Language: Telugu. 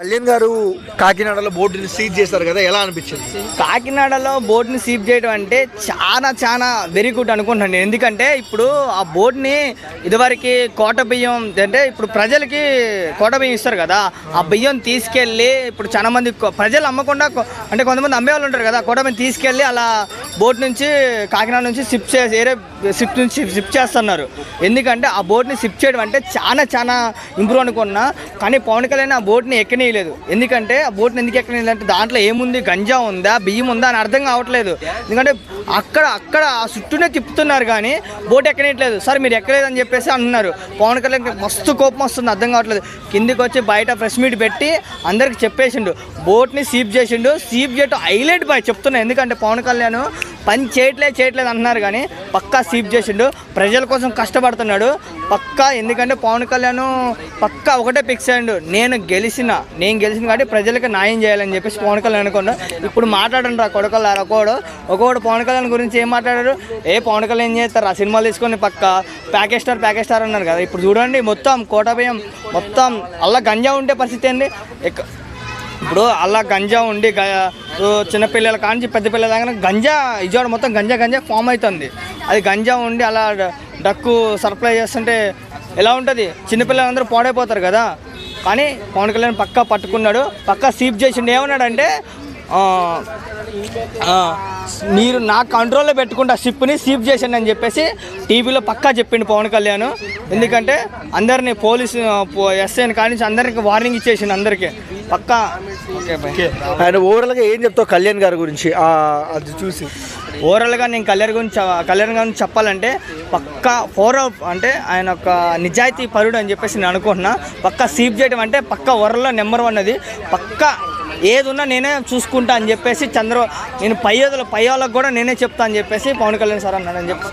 కళ్యాణ్ గారు కాకినాడలో బోర్డుని సీజ్ చేస్తారు కదా, ఎలా అనిపించింది? కాకినాడలో బోట్ని సీజ్ చేయడం అంటే చాలా వెరీ గుడ్ అనుకుంటున్నాను. ఎందుకంటే ఇప్పుడు ఆ బోట్ని ఇదివరకు కోట బియ్యం అంటే ఇప్పుడు ప్రజలకి కోట బియ్యం ఇస్తారు కదా, ఆ బియ్యం తీసుకెళ్ళి ఇప్పుడు చాలా మంది ప్రజలు అమ్మకుండా అంటే కొంతమంది అమ్మేవాళ్ళు ఉంటారు కదా, కోట బియ్యం తీసుకెళ్ళి అలా బోట్ నుంచి కాకినాడ నుంచి షిఫ్ట్ చేసి వేరే షిఫ్ట్ నుంచి షిఫ్ట్ చేస్తున్నారు. ఎందుకంటే ఆ బోట్ని షిఫ్ట్ చేయడం అంటే చాలా ఇంప్రూవ్ అనుకున్నా. కానీ పవన్ కళ్యాణ్ ఆ బోట్ని ఎక్కనీయలేదు. ఎందుకంటే ఆ బోట్ని ఎందుకు ఎక్కనీయలేదు అంటే దాంట్లో ఏముంది, గంజా ఉందా, బియ్యం ఉందా అని అర్థం కావట్లేదు. ఎందుకంటే అక్కడ ఆ చుట్టూనే తిప్పుతున్నారు కానీ బోట్ ఎక్కనీయట్లేదు. సార్ మీరు ఎక్కలేదని చెప్పేసి అంటున్నారు. పవన్ కళ్యాణ్ మస్తు కోపం వస్తుంది, అర్థం కావట్లేదు. కిందికి వచ్చి బయట ప్రెస్ మీట్ పెట్టి అందరికి చెప్పేసిండు, బోట్ని సీప్ చేసిండు. సీప్ చేయటం హైలైట్ బాయ్ చెప్తున్నా. ఎందుకంటే పవన్ కళ్యాణ్ పని చేయట్లేదు అంటున్నారు కానీ పక్కా సీప్ చేసిండు. ప్రజల కోసం కష్టపడుతున్నాడు పక్కా. ఎందుకంటే పవన్ కళ్యాణ్ పక్కా ఒకటే ఫిక్స్ అయ్యిండు, నేను గెలిచిన కాబట్టి ప్రజలకు న్యాయం చేయాలని చెప్పేసి పవన్ కళ్యాణ్ అనుకున్నా. ఇప్పుడు మాట్లాడండి రా కొడుకల్లారా, ఒకడు పవన్ కళ్యాణ్ గురించి ఏం మాట్లాడారు? పవన్ కళ్యాణ్ ఏం చేస్తారు, ఆ సినిమాలు తీసుకొని పక్కా ప్యాకేజ్ స్టార్ అన్నారు కదా. ఇప్పుడు చూడండి మొత్తం కోట బియ్యం మొత్తం అలా గంజా ఉండే పరిస్థితి ఏంటి. ఇప్పుడు అలా గంజా ఉండి చిన్నపిల్లల కాంచి పెద్ద పిల్లల దాకా గంజా ఇజాడ మొత్తం గంజా ఫామ్ అవుతుంది. అది గంజా ఉండి అలా డక్కు సప్లై చేస్తుంటే ఎలా ఉంటుంది? చిన్నపిల్లలందరూ పాడైపోతారు కదా. కానీ పవన్ కళ్యాణ్ పక్కా పట్టుకున్నాడు, పక్కా సీప్ చేసిండు. ఏమన్నాడంటే మీరు నా కంట్రోల్లో పెట్టుకుంటా షిప్ని సీప్ చేసిండు అని చెప్పేసి టీవీలో పక్కా చెప్పిండు పవన్ కళ్యాణ్. ఎందుకంటే అందరినీ పోలీసు ఎస్ఐని కానీ అందరికి వార్నింగ్ ఇచ్చేసిండు అందరికీ పక్కా. ఆయన ఓవరాల్గా ఏం చెప్తావు కళ్యాణ్ గారి గురించి అది చూసి? ఓవరాల్గా నేను కళ్యాణ్ గురించి చెప్పాలంటే పక్కా అంటే ఆయన ఒక నిజాయితీ పరుడు అని చెప్పేసి నేను అనుకుంటున్నా. పక్కా సీప్ చేయడం అంటే పక్కా వరల్డ్లో నెంబర్ 1 అది. పక్కా ఏదున్నా నేనే చూసుకుంటా అని చెప్పేసి నేను పై వాళ్ళకు కూడా నేనే చెప్తా అని చెప్పేసి పవన్ కళ్యాణ్ సార్ అన్నాడు అని చెప్పి